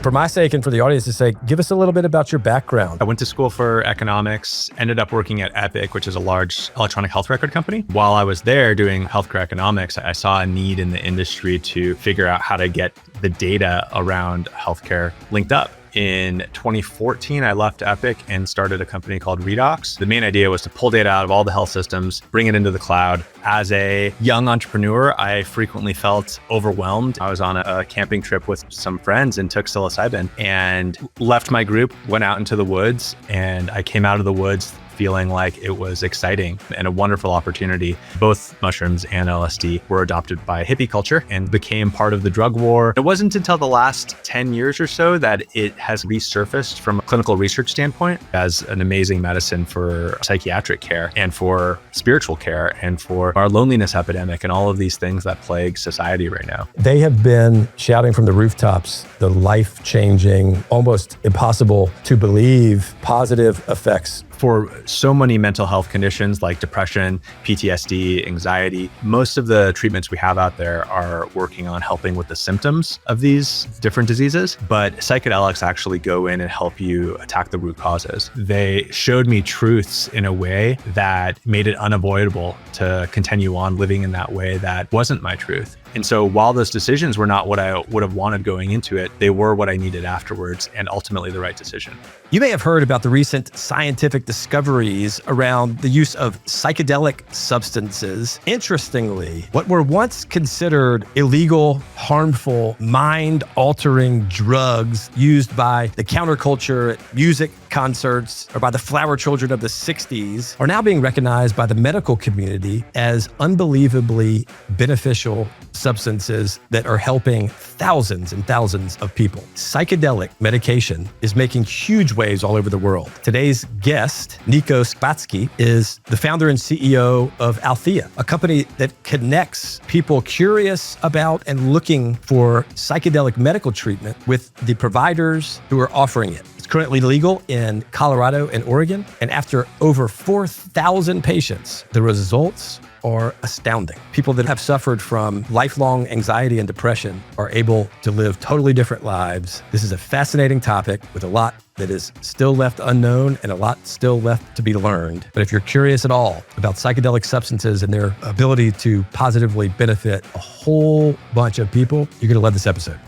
For my sake and for the audience's sake, give us a little bit about your background. I went to school for economics, ended up working at Epic, which is a large electronic health record company. While I was there doing healthcare economics, I saw a need in the industry to figure out how to get the data around healthcare linked up. In 2014, I left Epic and started a company called Redox. The main idea was to pull data out of all the health systems, bring it into the cloud. As a young entrepreneur, I frequently felt overwhelmed. I was on a camping trip with some friends and took psilocybin and left my group, went out into the woods, and I came out of the woods feeling like it was exciting and a wonderful opportunity. Both mushrooms and LSD were adopted by hippie culture and became part of the drug war. It wasn't until the last 10 years or so that it has resurfaced from a clinical research standpoint as an amazing medicine for psychiatric care and for spiritual care and for our loneliness epidemic and all of these things that plague society right now. They have been shouting from the rooftops the life-changing, almost impossible to believe positive effects. For so many mental health conditions like depression, PTSD, anxiety, most of the treatments we have out there are working on helping with the symptoms of these different diseases, but psychedelics actually go in and help you attack the root causes. They showed me truths in a way that made it unavoidable to continue on living in that way that wasn't my truth. And so while those decisions were not what I would have wanted going into it, they were what I needed afterwards and ultimately the right decision. You may have heard about the recent scientific discoveries around the use of psychedelic substances. Interestingly, what were once considered illegal, harmful, mind-altering drugs used by the counterculture at music concerts or by the flower children of the 60s are now being recognized by the medical community as unbelievably beneficial substances that are helping thousands and thousands of people. Psychedelic medication is making huge waves all over the world. Today's guest, Niko Skievaski, is the founder and CEO of Althea, a company that connects people curious about and looking for psychedelic medical treatment with the providers who are offering it. It's currently legal in Colorado and Oregon, and after over 4,000 patients, the results are astounding. People that have suffered from lifelong anxiety and depression are able to live totally different lives. This is a fascinating topic with a lot that is still left unknown and a lot still left to be learned. But if you're curious at all about psychedelic substances and their ability to positively benefit a whole bunch of people, you're going to love this episode.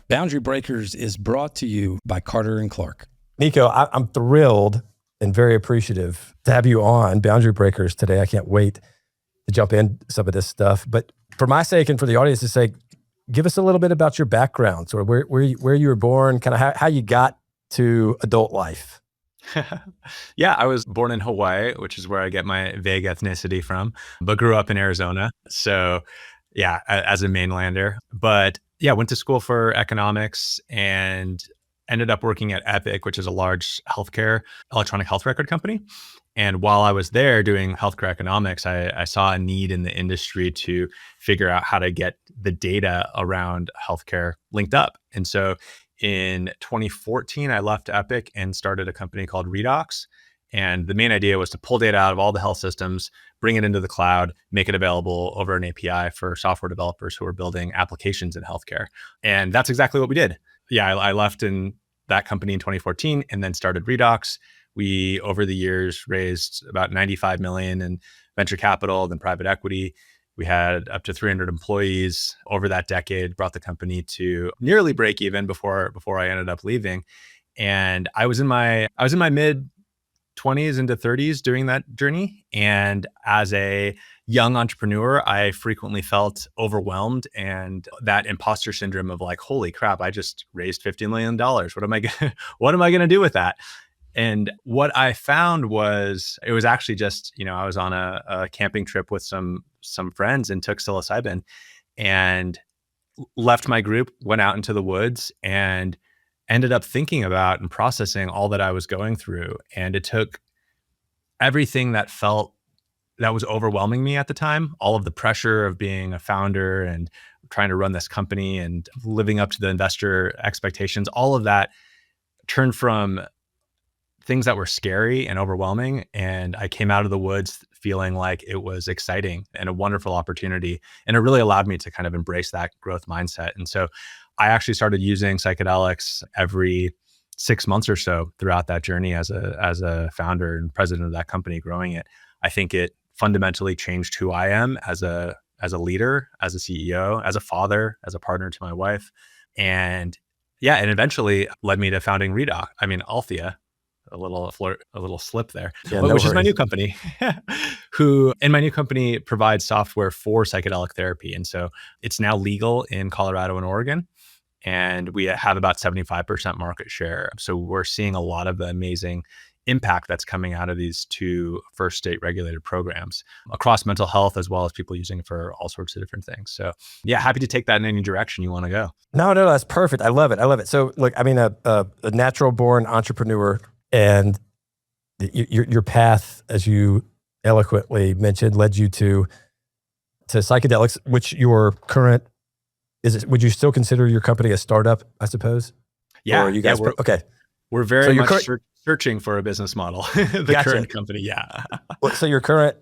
Boundary Breakers is brought to you by Carter & Clark. Niko, I'm thrilled and very appreciative to have you on Boundary Breakers today. I can't wait to jump in some of this stuff. But for my sake and for the audience's sake, give us a little bit about your background, sort of where you were born, kind of how you got to adult life. Yeah, I was born in Hawaii, which is where I get my vague ethnicity from, but grew up in Arizona. So yeah, as a mainlander. But yeah, went to school for economics and ended up working at Epic, which is a large healthcare electronic health record company. And while I was there doing healthcare economics, I saw a need in the industry to figure out how to get the data around healthcare linked up. And so in 2014, I left Epic and started a company called Redox. And the main idea was to pull data out of all the health systems, bring it into the cloud, make it available over an API for software developers who are building applications in healthcare. And that's exactly what we did. Yeah, I left in that company in 2014 and then started Redox. We, over the years, raised about 95 million in venture capital, then private equity. We had up to 300 employees over that decade, brought the company to nearly break even before I ended up leaving. And I was in my mid 20s into 30s doing that journey. And as a young entrepreneur, I frequently felt overwhelmed and that imposter syndrome of like, holy crap, I just raised $50 million. What am I going to do with that? And what I found was, it was actually just, I was on a camping trip with some friends and took psilocybin and left my group, went out into the woods and ended up thinking about and processing all that I was going through. And it took everything that was overwhelming me at the time, all of the pressure of being a founder and trying to run this company and living up to the investor expectations, all of that turned from things that were scary and overwhelming. And I came out of the woods feeling like it was exciting and a wonderful opportunity. And it really allowed me to kind of embrace that growth mindset. And so I actually started using psychedelics every 6 months or so throughout that journey as a founder and president of that company, growing it. I think it fundamentally changed who I am as a leader, as a CEO, as a father, as a partner to my wife. And yeah, and eventually led me to founding Althea, a little slip there, Yeah, no which is my worries. new company, and my new company provides software for psychedelic therapy. And so it's now legal in Colorado and Oregon, and we have about 75% market share. So we're seeing a lot of the amazing impact that's coming out of these two first state regulated programs across mental health, as well as people using it for all sorts of different things. So yeah, happy to take that in any direction you want to go. No, that's perfect. I love it. So look, a natural born entrepreneur, and your path, as you eloquently mentioned, led you to psychedelics, which your current, would you still consider your company a startup, I suppose? Yeah. Or are you guys, okay. We're very much searching for a business model. Gotcha. Current company. Yeah. So your current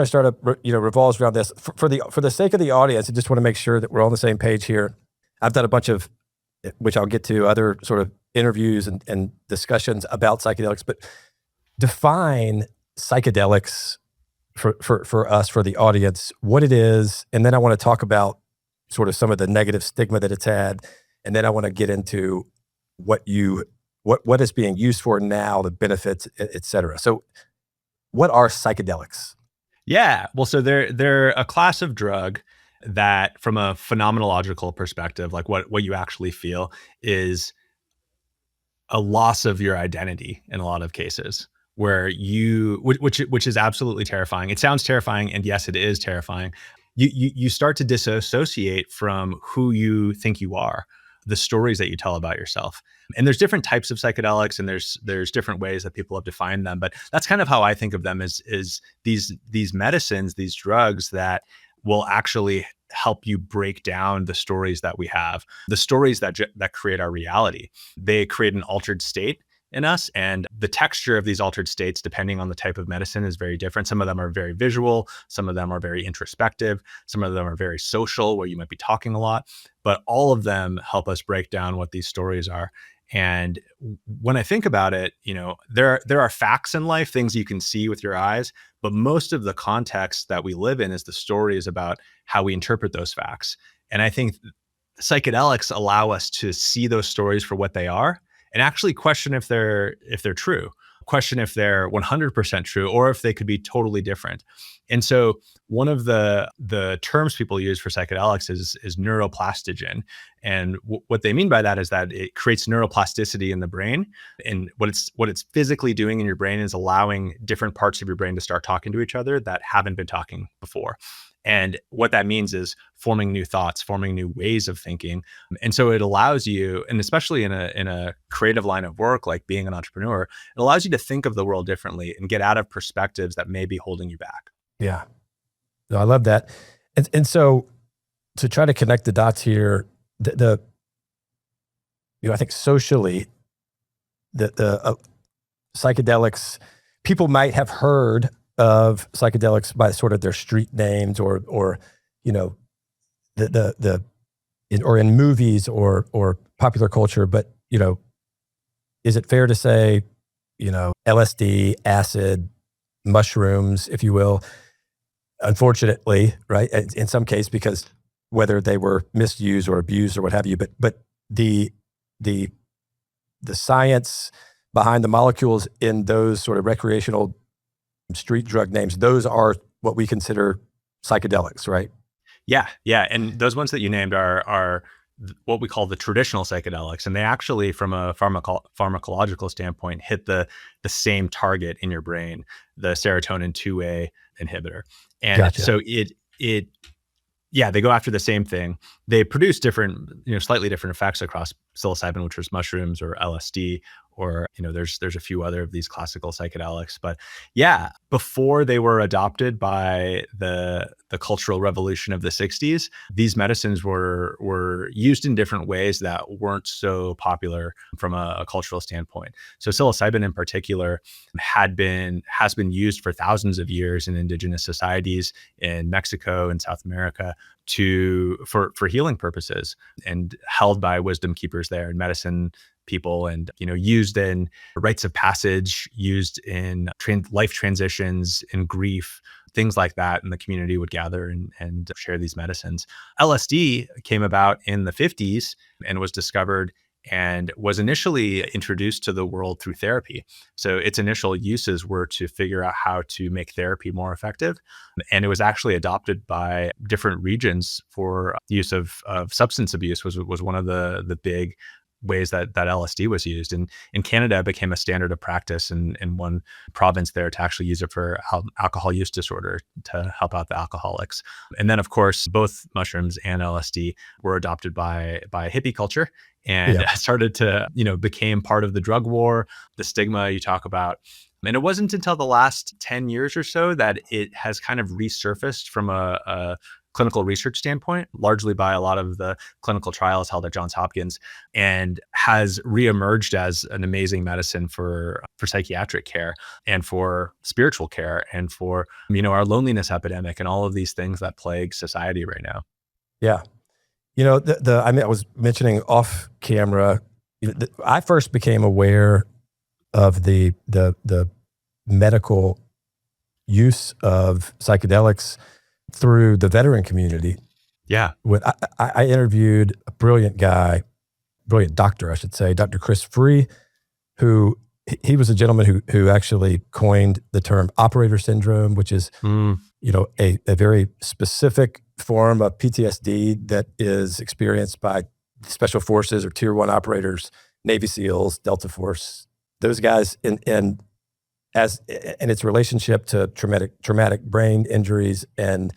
startup, revolves around this. For the sake of the audience, I just want to make sure that we're on the same page here. I've done a bunch of, which I'll get to, other sort of interviews and discussions about psychedelics, but define psychedelics for us, for the audience, what it is. And then I want to talk about sort of some of the negative stigma that it's had. And then I want to get into what is being used for now, the benefits, et cetera. So what are psychedelics? Yeah. Well, so they're a class of drug that, from a phenomenological perspective, like what you actually feel is a loss of your identity in a lot of cases, where which is absolutely terrifying. It sounds terrifying, and yes, it is terrifying. You start to disassociate from who you think you are, the stories that you tell about yourself. And there's different types of psychedelics, and there's different ways that people have defined them. But that's kind of how I think of them, is these medicines, these drugs that will actually help you break down the stories that we have, the stories that create our reality. They create an altered state in us, and the texture of these altered states, depending on the type of medicine, is very different. Some of them are very visual, some of them are very introspective, some of them are very social, where you might be talking a lot, but all of them help us break down what these stories are. And when I think about it, there are facts in life, things you can see with your eyes, but most of the context that we live in is the stories about how we interpret those facts. And I think psychedelics allow us to see those stories for what they are, and actually question if they're true, question if they're 100% true, or if they could be totally different. And so one of the terms people use for psychedelics is neuroplastogen. And what they mean by that is that it creates neuroplasticity in the brain. And what it's physically doing in your brain is allowing different parts of your brain to start talking to each other that haven't been talking before. And what that means is forming new thoughts, forming new ways of thinking. And so it allows you, and especially in a creative line of work like being an entrepreneur, it allows you to think of the world differently and get out of perspectives that may be holding you back. Yeah. No, I love that. And so to try to connect the dots here, I think socially, the psychedelics, people might have heard of psychedelics by sort of their street names, or or in movies or popular culture. But is it fair to say, LSD, acid, mushrooms, if you will, unfortunately, right, in some case, because whether they were misused or abused or what have you, but the science behind the molecules in those sort of recreational street drug names, those are what we consider psychedelics, right? Yeah. And those ones that you named are what we call the traditional psychedelics. And they actually, from a pharmacological standpoint, hit the same target in your brain, the serotonin 2A inhibitor. And Gotcha. So they go after the same thing. They produce different, slightly different effects across psilocybin, which was mushrooms, or LSD, or there's a few other of these classical psychedelics. But yeah, before they were adopted by the cultural revolution of the 60s, these medicines were used in different ways that weren't so popular from a cultural standpoint. So psilocybin in particular has been used for thousands of years in indigenous societies in Mexico and South America for healing purposes, and held by wisdom keepers there and medicine people, and used in rites of passage, used in life transitions, in grief, things like that. And the community would gather and share these medicines. LSD came about in the 50s and was discovered and was initially introduced to the world through therapy. So its initial uses were to figure out how to make therapy more effective. And it was actually adopted by different regions for use of substance abuse, was one of the big ways that LSD was used. And in Canada, it became a standard of practice in one province there to actually use it for alcohol use disorder, to help out the alcoholics. And then, of course, both mushrooms and LSD were adopted by hippie culture, and started to, became part of the drug war, the stigma you talk about. And it wasn't until the last 10 years or so that it has kind of resurfaced from a clinical research standpoint, largely by a lot of the clinical trials held at Johns Hopkins, and has reemerged as an amazing medicine for psychiatric care and for spiritual care and for, our loneliness epidemic and all of these things that plague society right now. Yeah. I was mentioning off camera, I first became aware of the medical use of psychedelics through the veteran community. Yeah. I interviewed a brilliant doctor, I should say, Dr. Chris Free, who he was a gentleman who actually coined the term operator syndrome, which is, a very specific form of PTSD that is experienced by special forces or tier 1 operators, Navy SEALs, Delta Force, those guys, and its relationship to traumatic brain injuries. And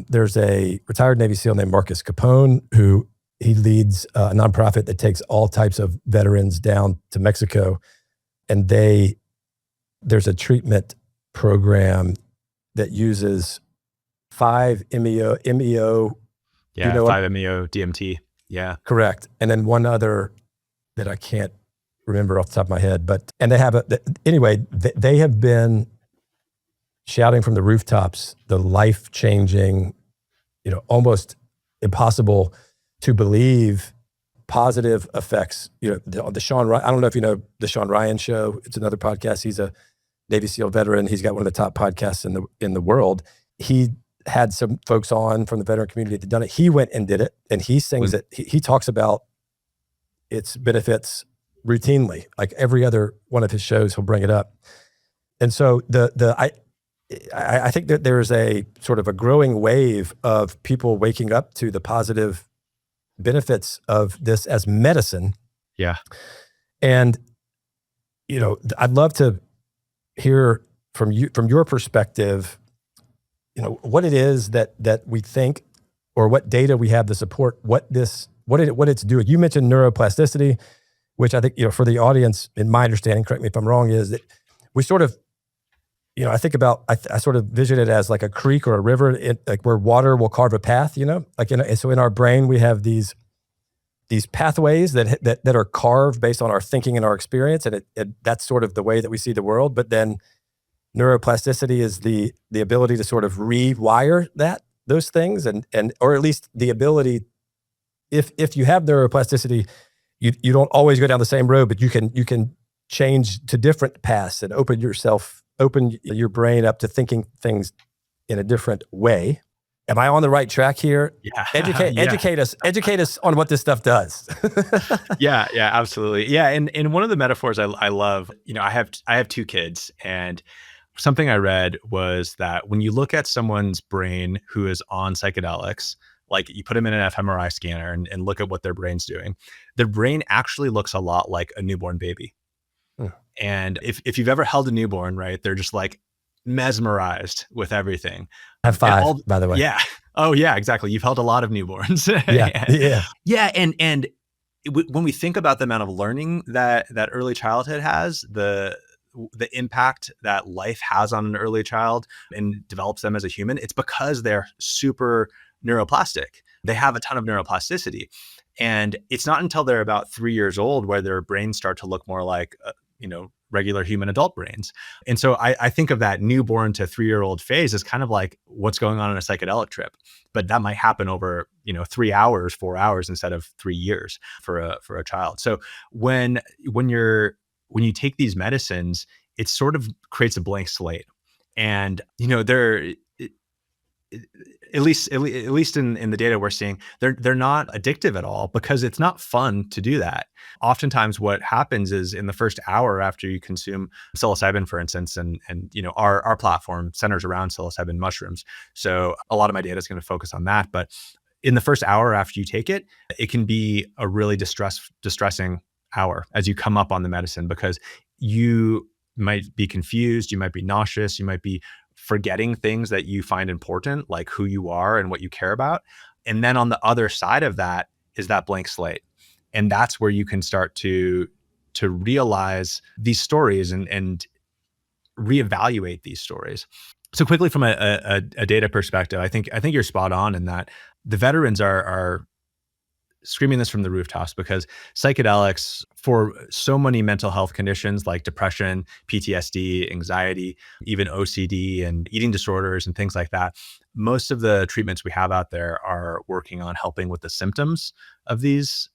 there's a retired Navy SEAL named Marcus Capone, who he leads a nonprofit that takes all types of veterans down to Mexico. And there's a treatment program that uses 5-MeO. Yeah, 5-MeO DMT. Yeah. Correct. And then one other that I can't remember off the top of my head, and they have they have been shouting from the rooftops the life-changing, almost impossible to believe positive effects. The Sean Ryan, I don't know if you know the Sean Ryan Show. It's another podcast. He's a Navy SEAL veteran. He's got one of the top podcasts in the world. He had some folks on from the veteran community that done it. He went and did it, and he sings it. He talks about its benefits routinely. Like every other one of his shows, he'll bring it up. And so I think that there is a sort of a growing wave of people waking up to the positive benefits of this as medicine. Yeah. And, I'd love to hear from your perspective, what it is that we think, or what data we have to support what it's doing. You mentioned neuroplasticity, which I think, for the audience, in my understanding, correct me if I'm wrong, is that we sort of, I think about, I sort of vision it as like a creek or a river, like where water will carve a path, and so in our brain, we have these pathways that are carved based on our thinking and our experience. And that's sort of the way that we see the world. But then neuroplasticity is the ability to sort of rewire those things, and or at least the ability, if you have neuroplasticity, you don't always go down the same road, but you can change to different paths and open your brain up to thinking things in a different way. Am I on the right track here? Yeah. Educate us on what this stuff does. Yeah, absolutely. Yeah. And one of the metaphors I love, I have 2 kids, and something I read was that when you look at someone's brain who is on psychedelics, like you put them in an fMRI scanner and look at what their brain's doing, their brain actually looks a lot like a newborn baby. And if you've ever held a newborn, right, they're just like mesmerized with everything. I have 5, by the way. Yeah. Oh yeah, exactly. You've held a lot of newborns. Yeah. Yeah. And when we think about the amount of learning that early childhood has, the impact that life has on an early child and develops them as a human, it's because they're super neuroplastic. They have a ton of neuroplasticity. And it's not until they're about 3 years old where their brains start to look more like, regular human adult brains. And so I think of that newborn to 3-year-old phase as kind of like what's going on in a psychedelic trip, but that might happen over, 3 hours, 4 hours instead of 3 years for a child. So when you take these medicines, it sort of creates a blank slate. And, they're, at least in the data we're seeing, they're not addictive at all because it's not fun to do that. Oftentimes what happens is in the first hour after you consume psilocybin, for instance, and our platform centers around psilocybin mushrooms. So a lot of my data is going to focus on that. But in the first hour after you take it, it can be a really distressing hour as you come up on the medicine, because you might be confused, you might be nauseous, you might be forgetting things that you find important, like who you are and what you care about. And then on the other side of that is that blank slate. And that's where you can start to realize these stories and reevaluate these stories. So quickly from a data perspective, I think you're spot on in that the veterans are screaming this from the rooftops, because psychedelics for so many mental health conditions like depression, PTSD, anxiety, even OCD and eating disorders and things like that, most of the treatments we have out there are working on helping with the symptoms of these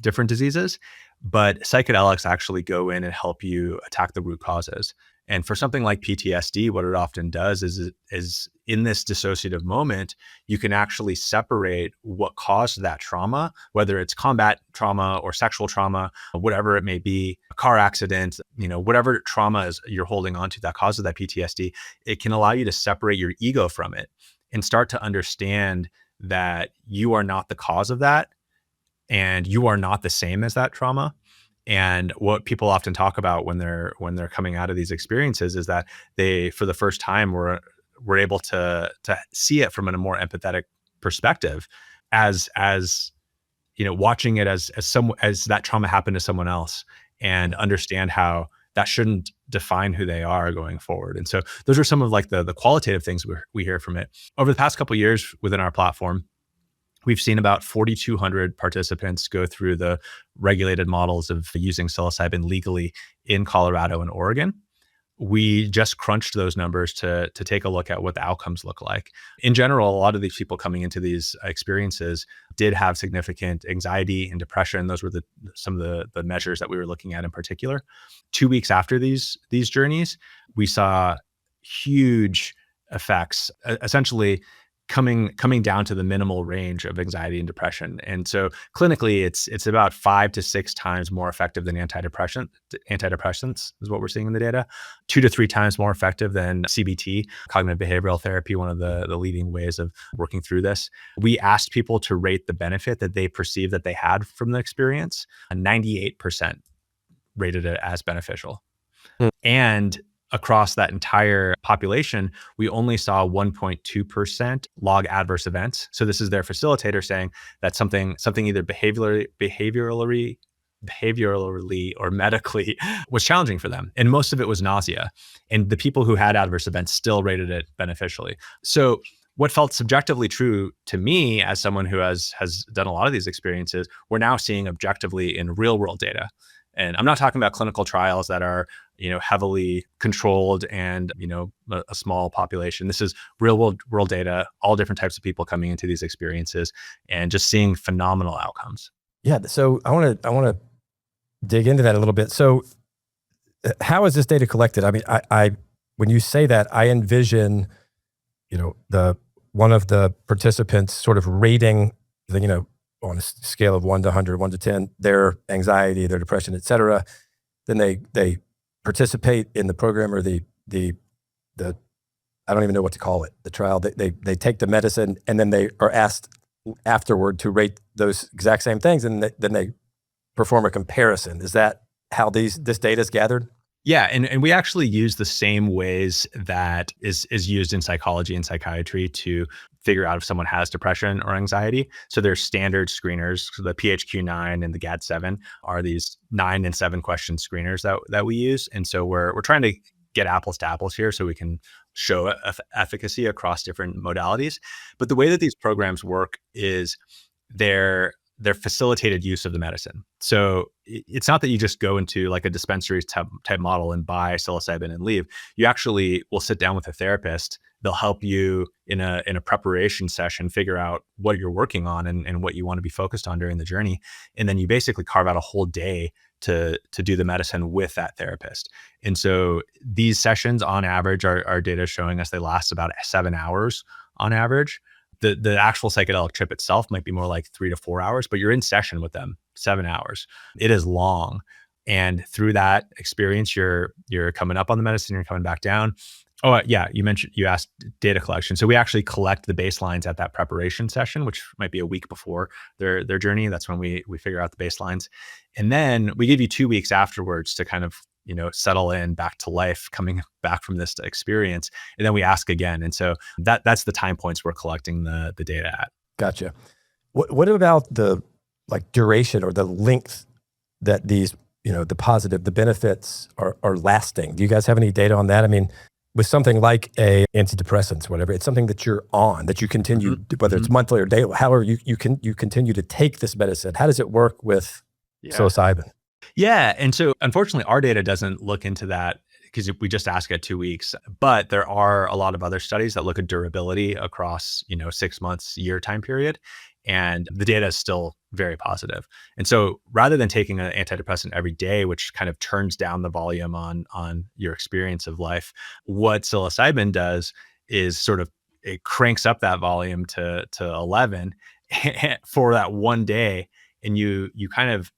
different diseases. But psychedelics actually go in and help you attack the root causes. And for something like PTSD, what it often does is in this dissociative moment, you can actually separate what caused that trauma, whether it's combat trauma or sexual trauma, whatever it may be, a car accident, whatever trauma is you're holding on to that causes that PTSD. It can allow you to separate your ego from it and start to understand that you are not the cause of that and you are not the same as that trauma. And what people often talk about when they're coming out of these experiences is that they, for the first time, were able to see it from a more empathetic perspective, as watching it as that trauma happened to someone else, and understand how that shouldn't define who they are going forward. And so those are some of like the qualitative things we hear from it. Over the past couple of years within our platform, we've seen about 4,200 participants go through the regulated models of using psilocybin legally in Colorado and Oregon. We just crunched those numbers to take a look at what the outcomes look like. In general, a lot of these people coming into these experiences did have significant anxiety and depression. Those were some of the measures that we were looking at in particular. 2 weeks after these journeys, we saw huge effects, essentially coming down to the minimal range of anxiety and depression. And so clinically, it's about 5 to 6 times more effective than antidepressants is what we're seeing in the data. 2 to 3 times more effective than CBT, cognitive behavioral therapy, one of the leading ways of working through this. We asked people to rate the benefit that they perceived that they had from the experience. 98% rated it as beneficial. And across that entire population, we only saw 1.2% log adverse events. So this is their facilitator saying that something either behaviorally or medically was challenging for them. And most of it was nausea. And the people who had adverse events still rated it beneficially. So what felt subjectively true to me as someone who has done a lot of these experiences, we're now seeing objectively in real world data. And I'm not talking about clinical trials that are, heavily controlled and, a small population. This is real world data, all different types of people coming into these experiences and just seeing phenomenal outcomes. Yeah. So I want to dig into that a little bit. So how is this data collected? I mean, I when you say that, I envision, one of the participants sort of rating the, on a scale of 1 to 100, 1 to 10, their anxiety, their depression, et cetera. Then they participate in the program, or the I don't even know what to call it, the trial. They take the medicine, and then they are asked afterward to rate those exact same things, and then they perform a comparison. Is that how this data is gathered? Yeah, and we actually use the same ways that is used in psychology and psychiatry to figure out if someone has depression or anxiety. So there's standard screeners. So the PHQ-9 and the GAD-7 are these 9 and 7 question screeners that we use. And so we're trying to get apples to apples here so we can show efficacy across different modalities. But the way that these programs work is they're facilitated use of the medicine. So it's not that you just go into like a dispensary type model and buy psilocybin and leave. You actually will sit down with a therapist. They'll help you in a preparation session figure out what you're working on and what you want to be focused on during the journey. And then you basically carve out a whole day to do the medicine with that therapist. And so these sessions on average, our data is showing us they last about 7 hours on average. The actual psychedelic trip itself might be more like 3 to 4 hours, but you're in session with them 7 hours. It is long. And through that experience, you're coming up on the medicine, you're coming back down. Oh, yeah, you asked data collection. So we actually collect the baselines at that preparation session, which might be a week before their journey. That's when we figure out the baselines. And then we give you 2 weeks afterwards to kind of, settle in back to life, coming back from this experience. And then we ask again. And so that's the time points we're collecting the data at. Gotcha. What about the duration or the length that these, the benefits are lasting? Do you guys have any data on that? I mean, with something like a antidepressants, whatever, it's something that you're on, that you continue, whether it's monthly or daily, however you continue to take this medicine. How does it work with psilocybin? Yeah. And so unfortunately, our data doesn't look into that because we just ask at 2 weeks, but there are a lot of other studies that look at durability across, 6 months, year time period. And the data is still very positive. And so rather than taking an antidepressant every day, which kind of turns down the volume on your experience of life, what psilocybin does is sort of it cranks up that volume to 11 for that one day. And you kind of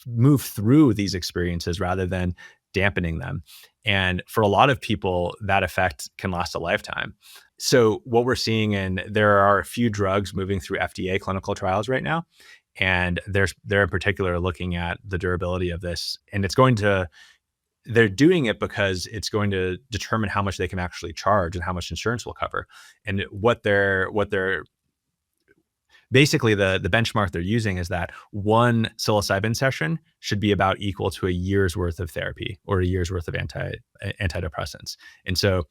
move through these experiences rather than dampening them. And for a lot of people, that effect can last a lifetime. So what we're seeing, and there are a few drugs moving through FDA clinical trials right now, and they're in particular looking at the durability of this. And they're doing it because it's going to determine how much they can actually charge and how much insurance will cover. And what they're basically the benchmark they're using is that one psilocybin session should be about equal to a year's worth of therapy or a year's worth of antidepressants. And so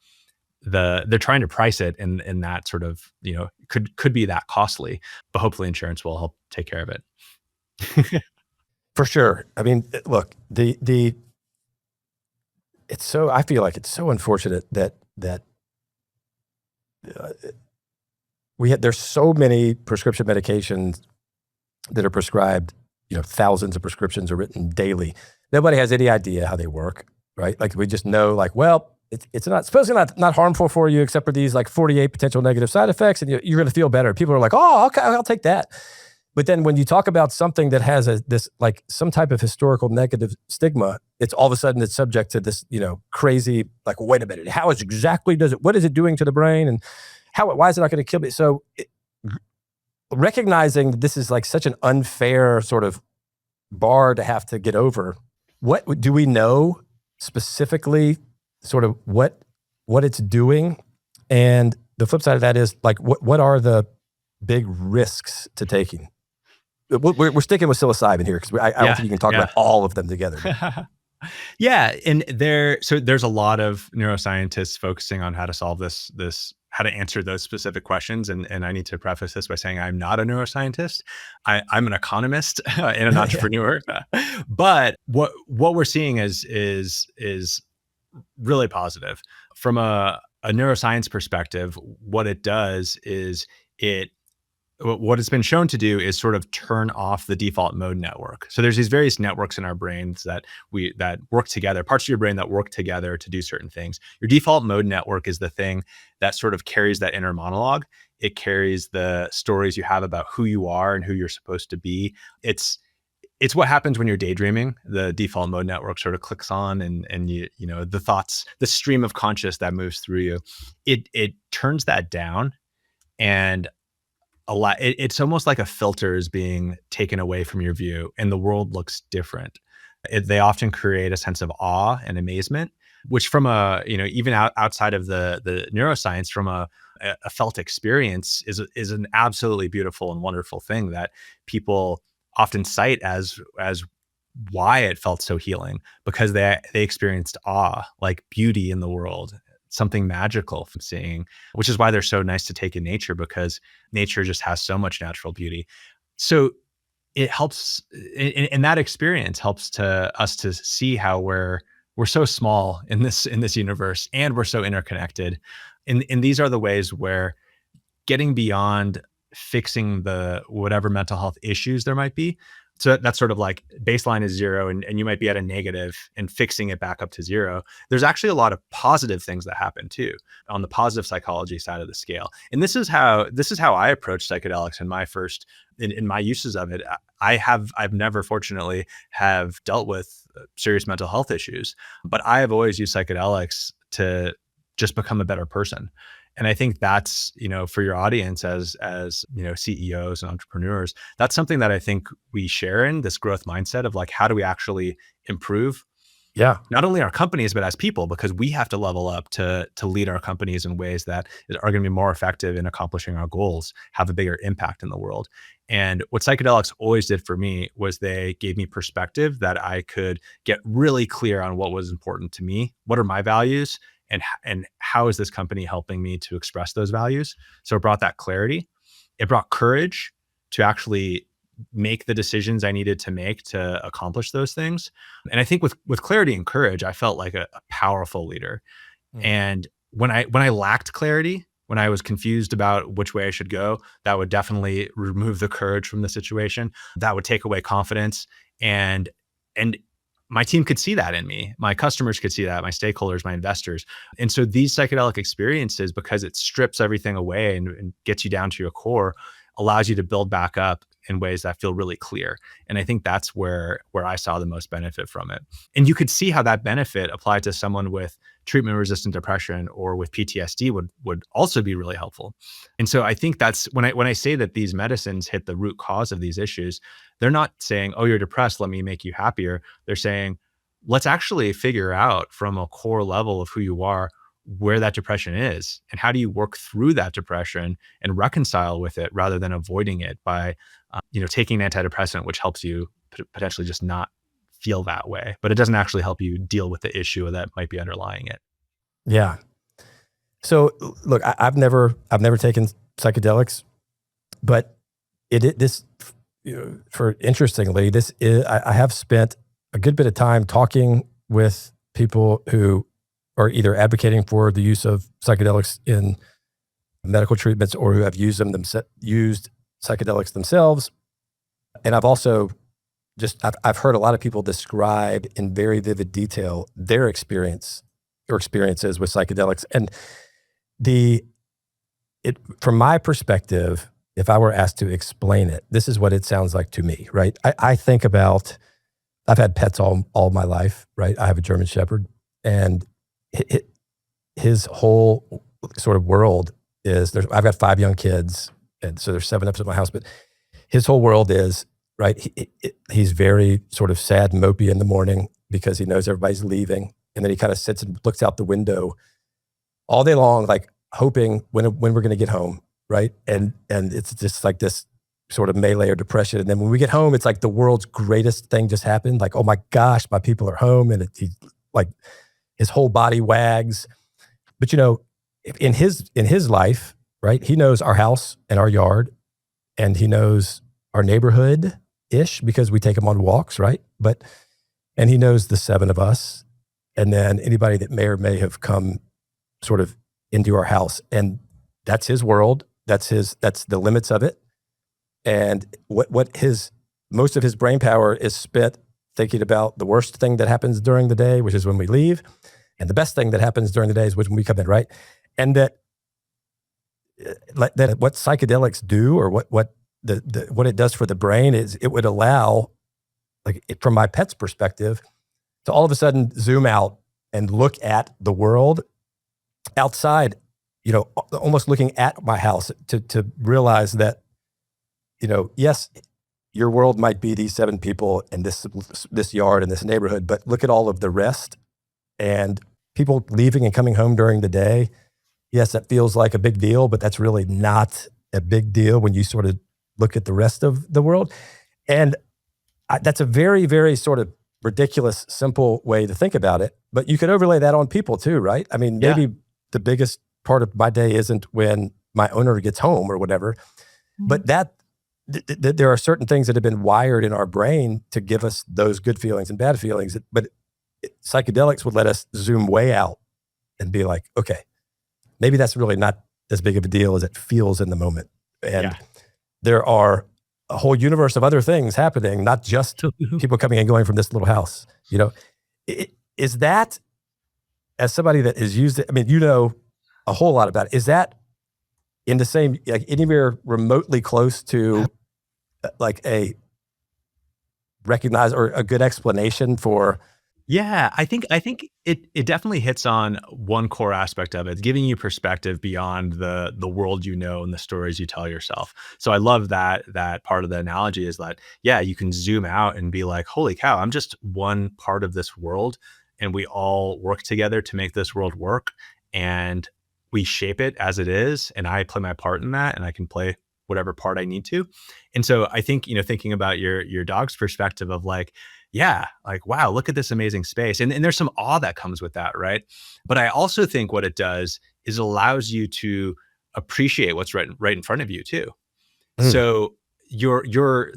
they're trying to price it in that sort of, could be that costly, but hopefully insurance will help take care of it. For sure. I mean, look, I feel like it's so unfortunate that there's so many prescription medications that are prescribed, thousands of prescriptions are written daily. Nobody has any idea how they work, right? Like we just know it's not supposedly not harmful for you except for these 48 potential negative side effects and you're going to feel better. People are like, oh, okay, I'll take that. But then when you talk about something that has some type of historical negative stigma, it's all of a sudden it's subject to this, crazy, wait a minute, what is it doing to the brain? And why is it not going to kill me? So recognizing this is such an unfair sort of bar to have to get over, what do we know specifically sort of what it's doing? And the flip side of that is what are the big risks to taking? We're sticking with psilocybin here because I don't think you can talk about all of them together. Yeah. And there's a lot of neuroscientists focusing on how to solve this, how to answer those specific questions. And I need to preface this by saying I'm not a neuroscientist. I'm an economist and an entrepreneur. But what we're seeing is really positive. From a neuroscience perspective, what it does is what it's been shown to do is sort of turn off the default mode network. So there's these various networks in our brains that work together, parts of your brain that work together to do certain things. Your default mode network is the thing that sort of carries that inner monologue. It carries the stories you have about who you are and who you're supposed to be. It's what happens when you're daydreaming. The default mode network sort of clicks on and the thoughts, the stream of conscious that moves through you, it turns that down. And it's almost like a filter is being taken away from your view and the world looks different. They often create a sense of awe and amazement, which from a, even outside of the neuroscience, from a felt experience is an absolutely beautiful and wonderful thing that people often cite as why it felt so healing, because they experienced awe, like beauty in the world, something magical from seeing, which is why they're so nice to take in nature, because nature just has so much natural beauty. So it helps in that experience helps to us to see how we're so small in this universe, and we're so interconnected. And these are the ways where getting beyond fixing the whatever mental health issues there might be. So that's sort of like baseline is zero, and you might be at a negative, and fixing it back up to zero. There's actually a lot of positive things that happen too on the positive psychology side of the scale. And this is how I approach psychedelics in my uses of it. I've never fortunately have dealt with serious mental health issues, but I have always used psychedelics to just become a better person. And I think that's, for your audience as CEOs and entrepreneurs, that's something that I think we share in this growth mindset of like, how do we actually improve Yeah. not only our companies, but as people, because we have to level up to lead our companies in ways that are going to be more effective in accomplishing our goals, have a bigger impact in the world. And what psychedelics always did for me was they gave me perspective that I could get really clear on what was important to me, what are my values, and how is this company helping me to express those values. So it brought that clarity. It brought courage to actually make the decisions I needed to make to accomplish those things. And I think with clarity and courage, I felt like a powerful leader. Mm. And when I lacked clarity, when I was confused about which way I should go, that would definitely remove the courage from the situation. That would take away confidence. And my team could see that in me. My customers could see that, my stakeholders, my investors. And so these psychedelic experiences, because it strips everything away and gets you down to your core, allows you to build back up in ways that feel really clear. And I think that's where I saw the most benefit from it. And you could see how that benefit applied to someone with treatment-resistant depression or with PTSD would also be really helpful. And so I think that's when I say that these medicines hit the root cause of these issues, they're not saying, oh, you're depressed, let me make you happier. They're saying, let's actually figure out from a core level of who you are, where that depression is, and how do you work through that depression and reconcile with it rather than avoiding it by taking an antidepressant, which helps you potentially just not feel that way, but it doesn't actually help you deal with the issue that might be underlying it. Yeah. So look, I've never taken psychedelics, but this, for interestingly, this is, I have spent a good bit of time talking with people who are either advocating for the use of psychedelics in medical treatments or who have used psychedelics themselves. And I've also I've heard a lot of people describe in very vivid detail their experiences with psychedelics. And from my perspective, if I were asked to explain it, this is what it sounds like to me, right? I think about, I've had pets all my life, right? I have a German Shepherd, and his whole sort of world is, I've got 5 young kids, and so there's 7 up at my house, but his whole world is, right, he's very sort of sad and mopey in the morning because he knows everybody's leaving. And then he kind of sits and looks out the window all day long, like hoping when we're going to get home, right? And it's just like this sort of melee or depression. And then when we get home, it's like the world's greatest thing just happened. Like, oh my gosh, my people are home. And he like, his whole body wags. But in his life, right, he knows our house and our yard, and he knows our neighborhood-ish because we take him on walks, right? And he knows the 7 of us, and then anybody that may or may have come sort of into our house. And that's his world. That's the limits of it. And most of his brain power is spent thinking about the worst thing that happens during the day, which is when we leave, and the best thing that happens during the day is when we come in, right? And that what psychedelics do, or what it does for the brain, is it would allow, from my pet's perspective, to all of a sudden zoom out and look at the world outside, almost looking at my house to realize that, yes, your world might be these 7 people and this yard and this neighborhood, but look at all of the rest. And people leaving and coming home during the day, yes, that feels like a big deal, but that's really not a big deal when you sort of look at the rest of the world. And that's a very, very sort of ridiculous, simple way to think about it. But you could overlay that on people too, right? I mean, Yeah. maybe the biggest part of my day isn't when my owner gets home or whatever, but there are certain things that have been wired in our brain to give us those good feelings and bad feelings. But psychedelics would let us zoom way out and be like, okay, maybe that's really not as big of a deal as it feels in the moment. And Yeah. there are a whole universe of other things happening, not just people coming and going from this little house. You know, is that, as somebody that has used it, I mean, you know a whole lot about it. Is that in the same, like anywhere remotely close to like a recognized or a good explanation for? Yeah, I think it definitely hits on one core aspect of it, giving you perspective beyond the world you know and the stories you tell yourself. So I love that part of the analogy is that, yeah, you can zoom out and be like, holy cow, I'm just one part of this world, and we all work together to make this world work, and we shape it as it is, and I play my part in that, and I can play whatever part I need to. And so I think, thinking about your dog's perspective of like, yeah, like, wow, look at this amazing space. And there's some awe that comes with that, right? But I also think what it does is it allows you to appreciate what's right in front of you too. Mm. So your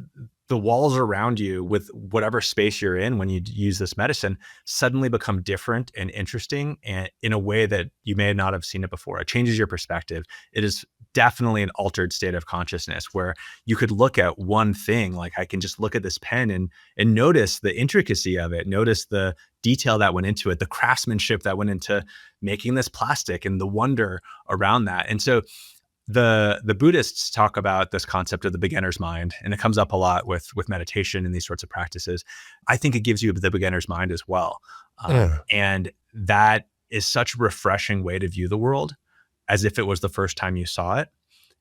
the walls around you with whatever space you're in when you use this medicine suddenly become different and interesting, and in a way that you may not have seen it before. It changes your perspective. It is definitely an altered state of consciousness where you could look at one thing, like I can just look at this pen and notice the intricacy of it, notice the detail that went into it, the craftsmanship that went into making this plastic, and the wonder around that. And so the Buddhists talk about this concept of the beginner's mind, and it comes up a lot with meditation and these sorts of practices. I think it gives you the beginner's mind as well, Yeah. and that is such a refreshing way to view the world, as if it was the first time you saw it.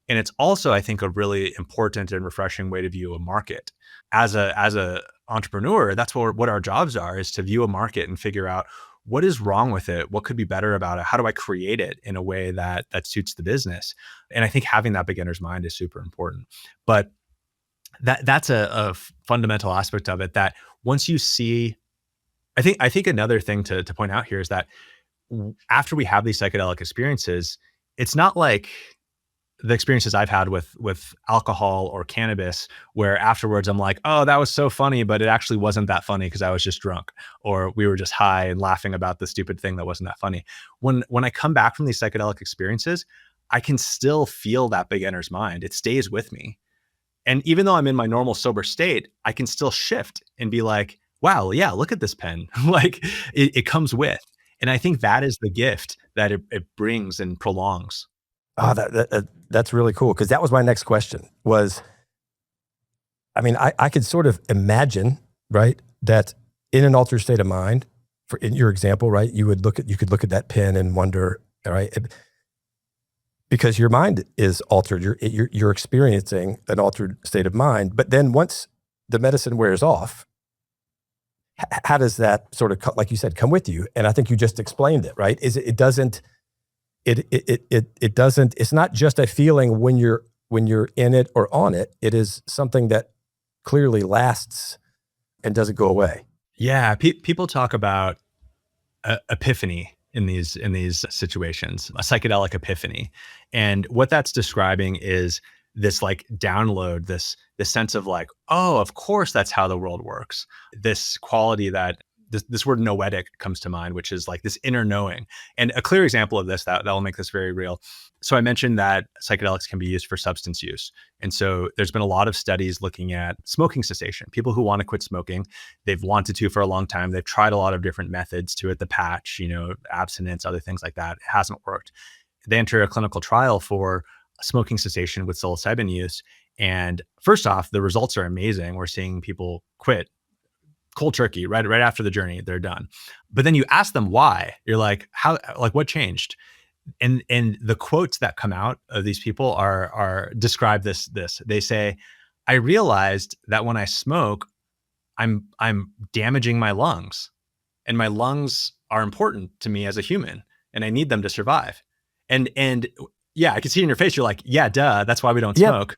And it's also, I think, a really important and refreshing way to view a market. As a entrepreneur, that's what our jobs are, is to view a market and figure out what is wrong with it, what could be better about it, how do I create it in a way that suits the business. And I think having that beginner's mind is super important. But that's a fundamental aspect of it, that once you see, I think another thing to point out here is that after we have these psychedelic experiences, it's not like the experiences I've had with alcohol or cannabis, where afterwards I'm like, oh, that was so funny, but it actually wasn't that funny because I was just drunk, or we were just high and laughing about the stupid thing that wasn't that funny. When I come back from these psychedelic experiences, I can still feel that beginner's mind. It stays with me. And even though I'm in my normal sober state, I can still shift and be like, wow, yeah, look at this pen. Like it comes with. And I think that is the gift that it brings and prolongs. Oh, that's really cool, because that was my next question was, I mean, I could sort of imagine, right, that in an altered state of mind, for in your example, right, you could look at that pen and wonder, all right, because your mind is altered, you're experiencing an altered state of mind. But then once the medicine wears off, how does that sort of, like you said, come with you? And I think you just explained it, right? It doesn't. It doesn't. It's not just a feeling when you're in it or on it. It is something that clearly lasts and doesn't go away. Yeah, people talk about epiphany in these situations, a psychedelic epiphany, and what that's describing is this like download, this sense of like, oh, of course that's how the world works. This quality that this word noetic comes to mind, which is like this inner knowing. And a clear example of this that will make this very real. So I mentioned that psychedelics can be used for substance use. And so there's been a lot of studies looking at smoking cessation. People who want to quit smoking, they've wanted to for a long time. They've tried a lot of different methods to it, the patch, abstinence, other things like that. It hasn't worked. They enter a clinical trial for smoking cessation with psilocybin use. And first off, the results are amazing. We're seeing people quit cold turkey right after the journey, they're done. But then you ask them why. You're like, how, like, what changed? And the quotes that come out of these people are describe this. They say, I realized that when I smoke, I'm damaging my lungs. and my lungs are important to me as a human, and I need them to survive. And yeah, I can see in your face, you're like, yeah, duh, that's why we don't Yep. smoke.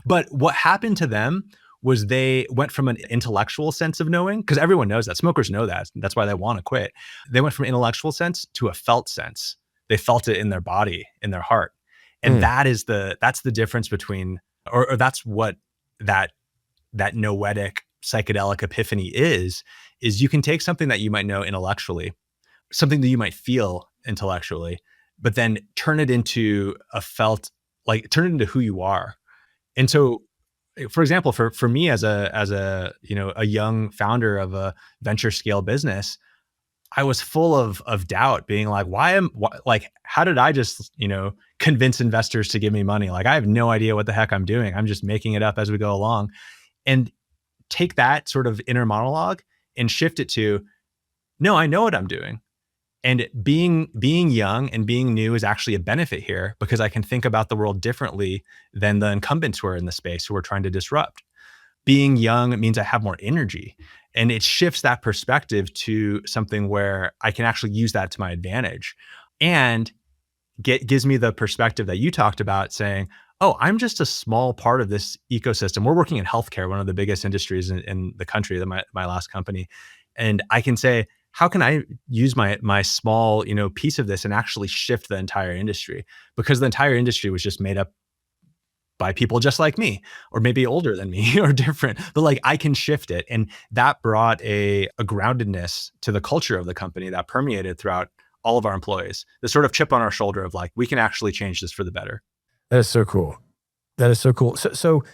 But what happened to them was they went from an intellectual sense of knowing, because everyone knows that. Smokers know that. That's why they want to quit. They went from intellectual sense to a felt sense. They felt it in their body, in their heart. And Mm. that's the difference between, or that's what that noetic psychedelic epiphany is you can take something that you might know intellectually, something that you might feel intellectually, but then turn it into a felt, like turn it into who you are. And so, for example, for me as a a young founder of a venture scale business, I was full of doubt, being like, like, how did I just, convince investors to give me money? Like, I have no idea what the heck I'm doing. I'm just making it up as we go along. And take that sort of inner monologue and shift it to, no, I know what I'm doing. And being young and being new is actually a benefit here, because I can think about the world differently than the incumbents who are in the space who are trying to disrupt. Being young means I have more energy, and it shifts that perspective to something where I can actually use that to my advantage, and gives me the perspective that you talked about, saying, oh, I'm just a small part of this ecosystem. We're working in healthcare, one of the biggest industries in the country, my last company. And I can say, how can I use my small, piece of this and actually shift the entire industry? Because the entire industry was just made up by people just like me, or maybe older than me or different, but like I can shift it. And that brought a groundedness to the culture of the company that permeated throughout all of our employees. The sort of chip on our shoulder of like, we can actually change this for the better. That is so cool. That is so cool. So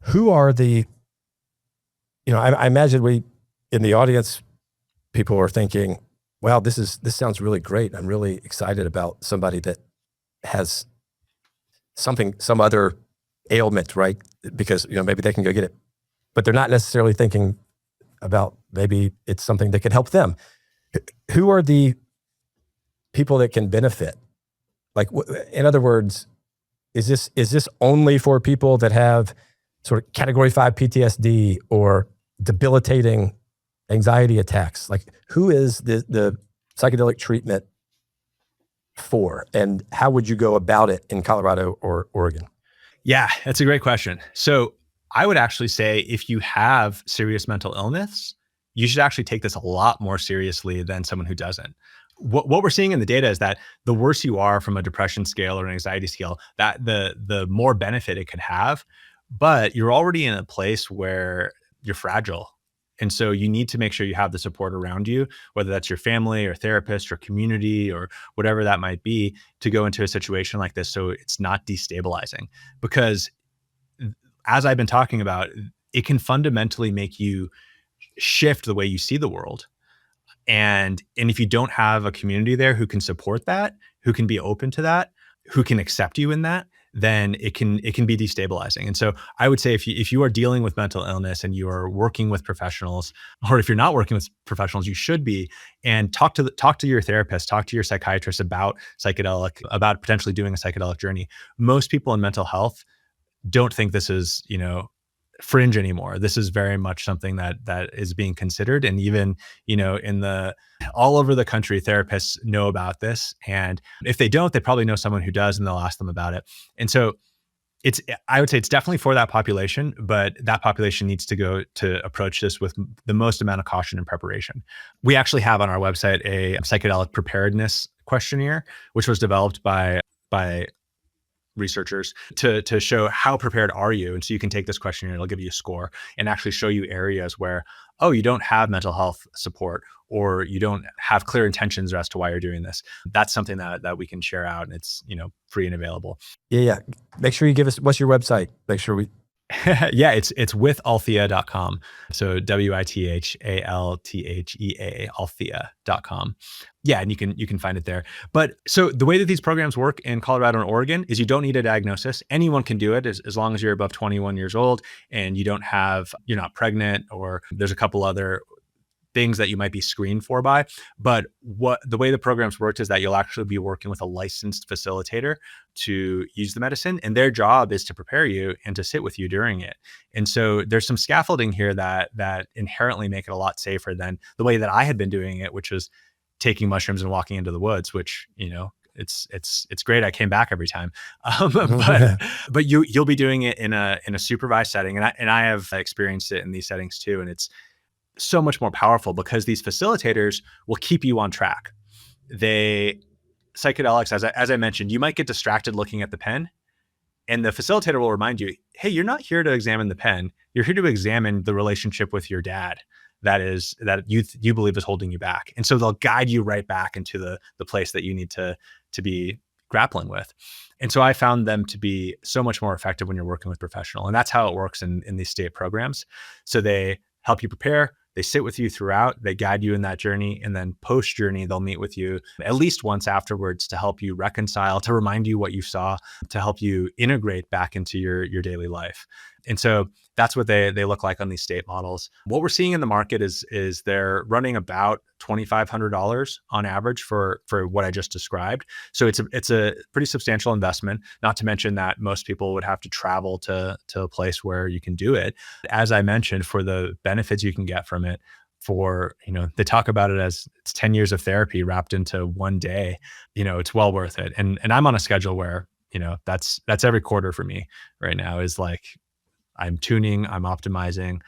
who are I imagine in the audience, people are thinking, wow, this sounds really great. I'm really excited about somebody that has some other ailment, right? Because, maybe they can go get it, but they're not necessarily thinking about maybe it's something that could help them. Who are the people that can benefit? Like, in other words, is this only for people that have sort of category 5 PTSD or debilitating anxiety attacks? Like, who is the psychedelic treatment for, and how would you go about it in Colorado or Oregon? Yeah, that's a great question. So I would actually say, if you have serious mental illness, you should actually take this a lot more seriously than someone who doesn't. What we're seeing in the data is that the worse you are from a depression scale or an anxiety scale, that the more benefit it could have. But you're already in a place where you're fragile. And so you need to make sure you have the support around you, whether that's your family or therapist or community or whatever that might be, to go into a situation like this so it's not destabilizing. Because as I've been talking about, it can fundamentally make you shift the way you see the world. And if you don't have a community there who can support that, who can be open to that, who can accept you in that, then it can be destabilizing. And so I would say, if you are dealing with mental illness and you are working with professionals, or if you're not working with professionals, you should be, and talk to your therapist, talk to your psychiatrist about about potentially doing a psychedelic journey. Most people in mental health don't think this is, fringe anymore. This is very much something that is being considered. And even, all over the country, therapists know about this. And if they don't, they probably know someone who does, and they'll ask them about it. And so I would say it's definitely for that population, but that population needs to go to approach this with the most amount of caution and preparation. We actually have on our website a psychedelic preparedness questionnaire, which was developed by researchers to show how prepared are you. And so you can take this questionnaire, it'll give you a score and actually show you areas where, oh, you don't have mental health support, or you don't have clear intentions as to why you're doing this. That's something that we can share out, and it's, free and available. Yeah. Make sure you give us, what's your website? Make sure we. Yeah, it's withalthea.com. So WITHALTHEA, Althea.com. Yeah, and you can find it there. But so the way that these programs work in Colorado and Oregon is, you don't need a diagnosis. Anyone can do it as long as you're above 21 years old and you're not pregnant, or there's a couple other things that you might be screened for by. But the way the programs worked is that you'll actually be working with a licensed facilitator to use the medicine, and their job is to prepare you and to sit with you during it. And so there's some scaffolding here that inherently make it a lot safer than the way that I had been doing it, which was taking mushrooms and walking into the woods, which, it's great. I came back every time. But you'll be doing it in a supervised setting. And I have experienced it in these settings too. And it's so much more powerful because these facilitators will keep you on track. Psychedelics, as I mentioned, you might get distracted looking at the pen, and the facilitator will remind you, hey, you're not here to examine the pen. You're here to examine the relationship with your dad that you believe is holding you back. And so they'll guide you right back into the place that you need to be grappling with. And so I found them to be so much more effective when you're working with professional. And that's how it works in these state programs. So they help you prepare, they sit with you throughout, they guide you in that journey. And then post journey, they'll meet with you at least once afterwards to help you reconcile, to remind you what you saw, to help you integrate back into your daily life. And so that's what they look like on these state models. What we're seeing in the market is they're running about $2,500 on average for what I just described. So it's a pretty substantial investment, not to mention that most people would have to travel to a place where you can do it. As I mentioned, for the benefits you can get from it, they talk about it as it's 10 years of therapy wrapped into one day. It's well worth it. And I'm on a schedule where, that's every quarter for me right now, is like, I'm tuning, I'm optimizing.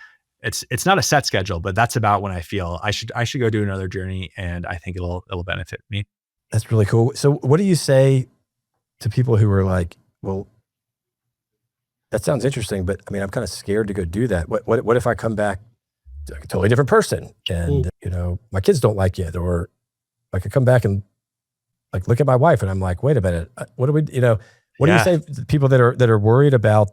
It's not a set schedule, but that's about when I feel I should go do another journey, and I think it'll benefit me. That's really cool. So what do you say to people who are like, well, that sounds interesting, but I mean, I'm kind of scared to go do that. What if I come back like a totally different person, and my kids don't like it, or I could come back and like look at my wife and I'm like, wait a minute, what do we, what do you say to people that are worried about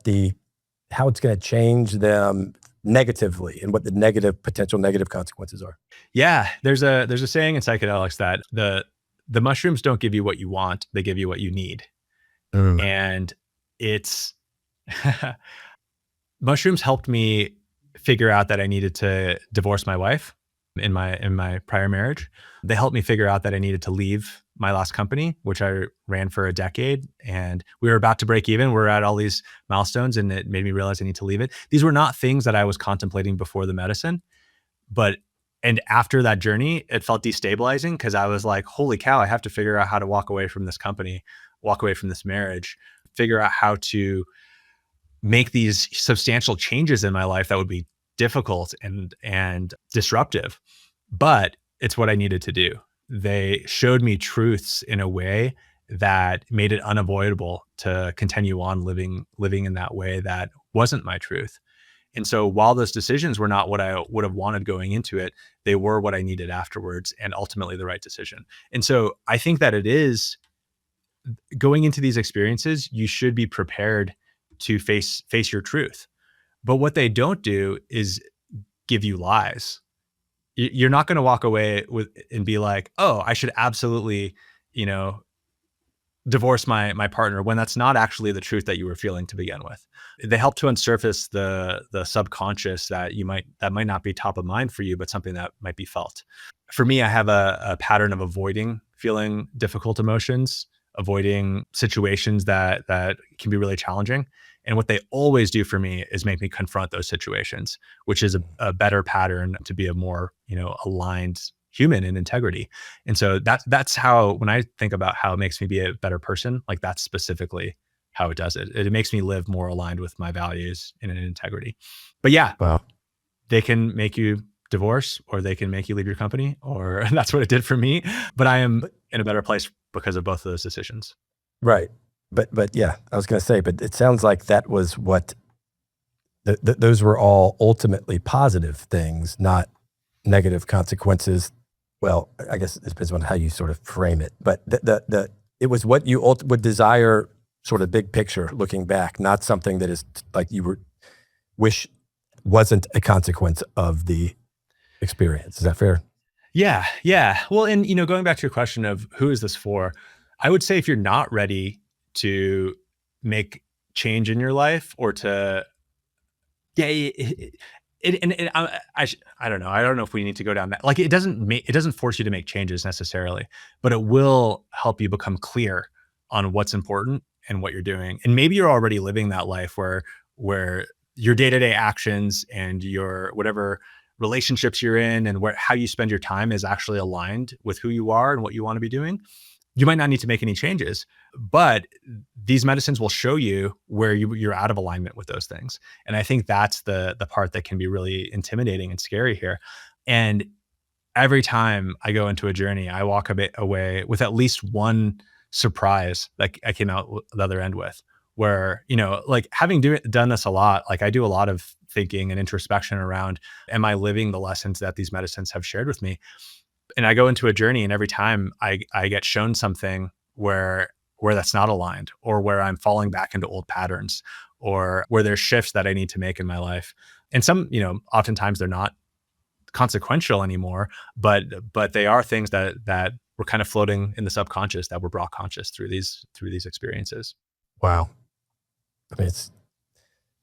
how it's going to change them negatively and what the potential negative consequences are? Yeah, there's a saying in psychedelics that the mushrooms don't give you what you want, they give you what you need. And it's mushrooms helped me figure out that I needed to divorce my wife in my prior marriage. They helped me figure out that I needed to leave my last company, which I ran for a decade, and we were about to break even. We're at all these milestones, and it made me realize I need to leave it. These were not things that I was contemplating before the medicine, and after that journey, it felt destabilizing because I was like, holy cow, I have to figure out how to walk away from this company, walk away from this marriage, figure out how to make these substantial changes in my life that would be difficult and disruptive. But it's what I needed to do. They showed me truths in a way that made it unavoidable to continue on living in that way that wasn't my truth. And so while those decisions were not what I would have wanted going into it, they were what I needed afterwards, and ultimately the right decision. And so I think that it is, going into these experiences, you should be prepared to face your truth. But what they don't do is give you lies. You're not going to walk away and be like, oh, I should absolutely, divorce my partner, when that's not actually the truth that you were feeling to begin with. They help to unsurface the subconscious that might not be top of mind for you, but something that might be felt. For me, I have a pattern of avoiding feeling difficult emotions, avoiding situations that can be really challenging. And what they always do for me is make me confront those situations, which is a better pattern to be a more, aligned human in integrity. And so that's how, when I think about how it makes me be a better person, like that's specifically how it does it. It makes me live more aligned with my values and in integrity. But yeah, Wow. They can make you divorce, or they can make you leave your company, or that's what it did for me. But I am in a better place because of both of those decisions. Right. But yeah, I was going to say, but it sounds like that was what those were all ultimately positive things, not negative consequences. Well, I guess it depends on how you sort of frame it, but it was what you would desire, sort of big picture looking back, not something that is like you wish wasn't a consequence of the experience. Is that fair? Yeah. Yeah. Well, and, going back to your question of who is this for, I would say if you're not ready to make change in your life, or to, I don't know. I don't know if we need to go down that. Like, it doesn't force you to make changes necessarily, but it will help you become clear on what's important and what you're doing. And maybe you're already living that life where your day-to-day actions and your whatever relationships you're in and how you spend your time is actually aligned with who you are and what you want to be doing. You might not need to make any changes, but these medicines will show you where you're out of alignment with those things. And I think that's the part that can be really intimidating and scary here. And every time I go into a journey, I walk a bit away with at least one surprise that I came out the other end with, where, like, having done this a lot, like, I do a lot of thinking and introspection around, am I living the lessons that these medicines have shared with me? And I go into a journey, and every time I get shown something where that's not aligned, or where I'm falling back into old patterns, or where there's shifts that I need to make in my life. And some, oftentimes they're not consequential anymore, but they are things that were kind of floating in the subconscious that were brought conscious through these experiences. Wow. I mean, it's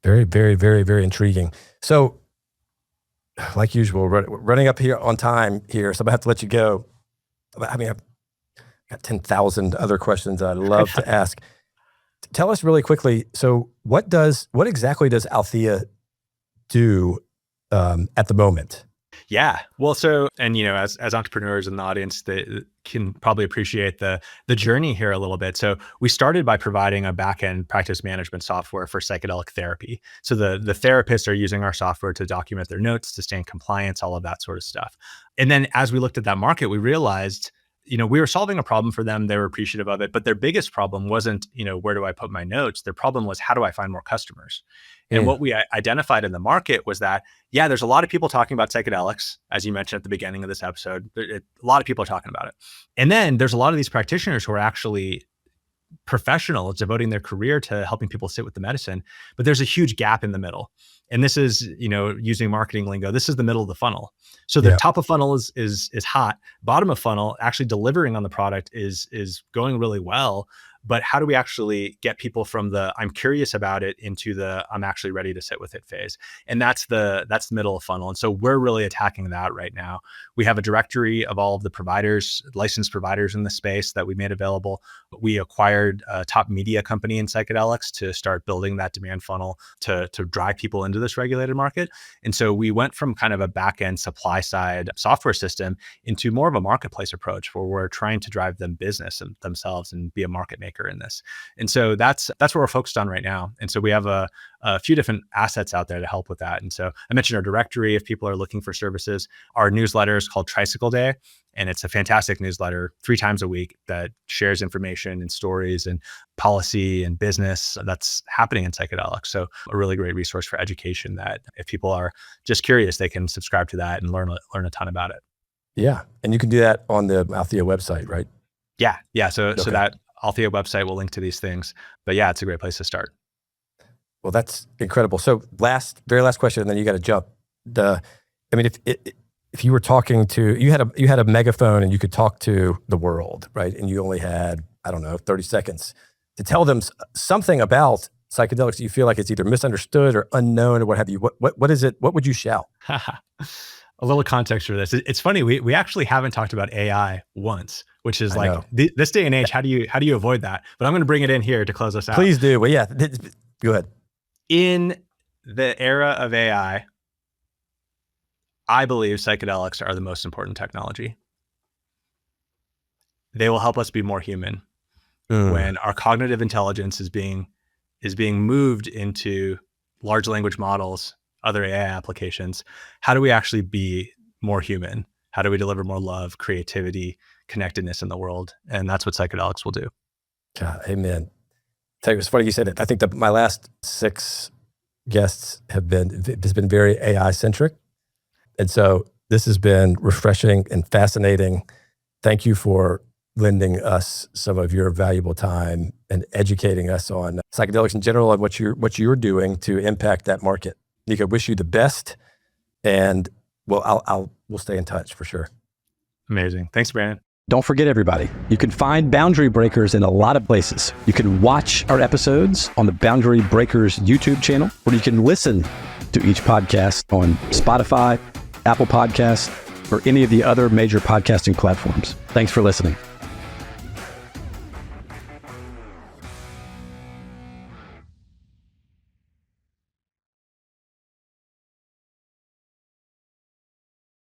very, very, very, very intriguing. So, like usual, we're running up here on time here, so I'm gonna have to let you go. I mean, I've got 10,000 other questions I'd love to ask. Tell us really quickly, so what exactly does Althea do at the moment? Yeah. Well, so, and as entrepreneurs in the audience, they can probably appreciate the journey here a little bit. So we started by providing a back-end practice management software for psychedelic therapy. So the therapists are using our software to document their notes, to stay in compliance, all of that sort of stuff. And then as we looked at that market, we realized, we were solving a problem for them. They were appreciative of it, but their biggest problem wasn't, where do I put my notes? Their problem was, how do I find more customers? And what we identified in the market was that, yeah, there's a lot of people talking about psychedelics, as you mentioned at the beginning of this episode. A lot of people are talking about it. And then there's a lot of these practitioners who are actually professionals devoting their career to helping people sit with the medicine, but there's a huge gap in the middle. And this is, using marketing lingo, this is the middle of the funnel. So the top of funnel is hot. Bottom of funnel, actually delivering on the product is going really well. But how do we actually get people from the I'm curious about it into the I'm actually ready to sit with it phase? And that's the middle of funnel. And so we're really attacking that right now. We have a directory of all of the providers, licensed providers in the space that we made available. We acquired a top media company in psychedelics to start building that demand funnel to drive people into this regulated market. And so we went from kind of a back-end supply side software system into more of a marketplace approach, where we're trying to drive them business themselves and be a market maker in this. And so that's what we're focused on right now. And so we have a few different assets out there to help with that. And so I mentioned our directory if people are looking for services. Our newsletter is called Tricycle Day, and it's a fantastic newsletter 3 times a week that shares information and stories and policy and business that's happening in psychedelics. So a really great resource for education that if people are just curious, they can subscribe to that and learn a ton about it. Yeah. And you can do that on the Althea website, right? Yeah. So that Althea website will link to these things. But yeah, it's a great place to start. Well, that's incredible. So very last question, and then you got to jump. If you were talking to, you had a megaphone and you could talk to the world, right? And you only had, 30 seconds to tell them something about psychedelics that you feel like it's either misunderstood or unknown or what have you. What is it? What would you shout? A little context for this. It's funny. We actually haven't talked about AI once, which is like this day and age. How do you avoid that? But I'm going to bring it in here to close us out. Please do. Well, yeah, go ahead. In the era of AI, I believe psychedelics are the most important technology. They will help us be more human. When our cognitive intelligence is being moved into large language models, other AI applications, how do we actually be more human? How do we deliver more love, creativity, connectedness in the world? And that's what psychedelics will do. God, amen. Tell you, it's funny you said it. I think that my last 6 guests has been very AI centric. And so this has been refreshing and fascinating. Thank you for lending us some of your valuable time and educating us on psychedelics in general and what you're doing to impact that market. Niko, wish you the best, and we'll stay in touch for sure. Amazing. Thanks, Brandon. Don't forget, everybody, you can find Boundary Breakers in a lot of places. You can watch our episodes on the Boundary Breakers YouTube channel, or you can listen to each podcast on Spotify, Apple Podcasts, or any of the other major podcasting platforms. Thanks for listening.